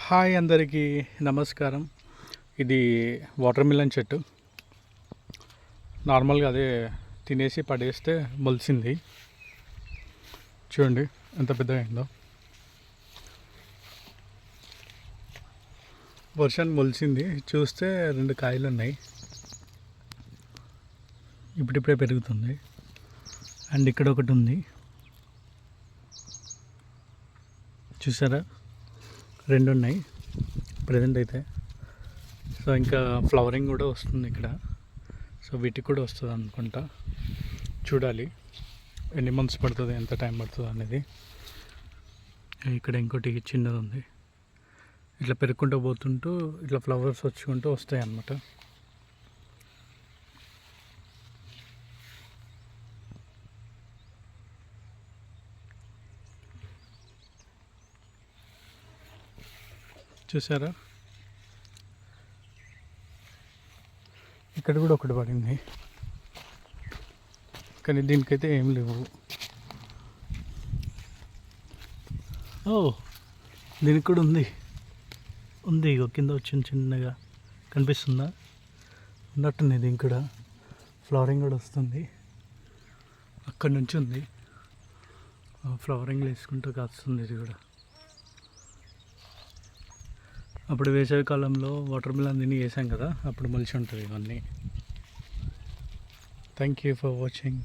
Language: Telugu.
హాయ్ అందరికీ నమస్కారం. ఇది వాటర్ మిలన్ చెట్టు. నార్మల్గా అదే తినేసి పడేస్తే మొలిచింది. చూడండి ఎంత పెద్దగా అయిందో. వర్షాన్ని మొలిచింది. చూస్తే 2 కాయలు ఉన్నాయి. ఇప్పుడిప్పుడే పెరుగుతుంది. అండ్ ఇక్కడ ఒకటి ఉంది, చూసారా? 2 ఉన్నాయి ప్రజెంట్ అయితే. సో ఇంకా ఫ్లవరింగ్ కూడా వస్తుంది ఇక్కడ. సో వీటికి కూడా వస్తుంది అనుకుంటా. చూడాలి ఎన్ని మంత్స్ పడుతుంది, ఎంత టైం పడుతుంది అనేది. ఇక్కడ ఇంకోటి చిన్నది ఉంది. ఇట్లా పెరుగుకుంటూ పోతుంటూ ఇట్లా ఫ్లవర్స్ వచ్చుకుంటూ వస్తాయి అన్నమాట. చూసారా? ఇక్కడ కూడా ఒకటి పడింది, కానీ దీనికైతే ఏం లేవు. ఓ, దీనికి కూడా ఉంది. ఇగో కింద వచ్చింది, చిన్నగా కనిపిస్తుందా? ఉన్నట్టుంది. దీనికి కూడా ఫ్లవరింగ్ కూడా వస్తుంది. అక్కడి నుంచి ఉంది ఫ్లవరింగ్ వేసుకుంటూ కాస్తుంది. ఇది కూడా అప్పుడు వేసవి కాలంలో వాటర్ మిలన్ తిని వేసాం కదా, అప్పుడు మొలిచి ఉంటుంది ఇవన్నీ. Thank you for watching.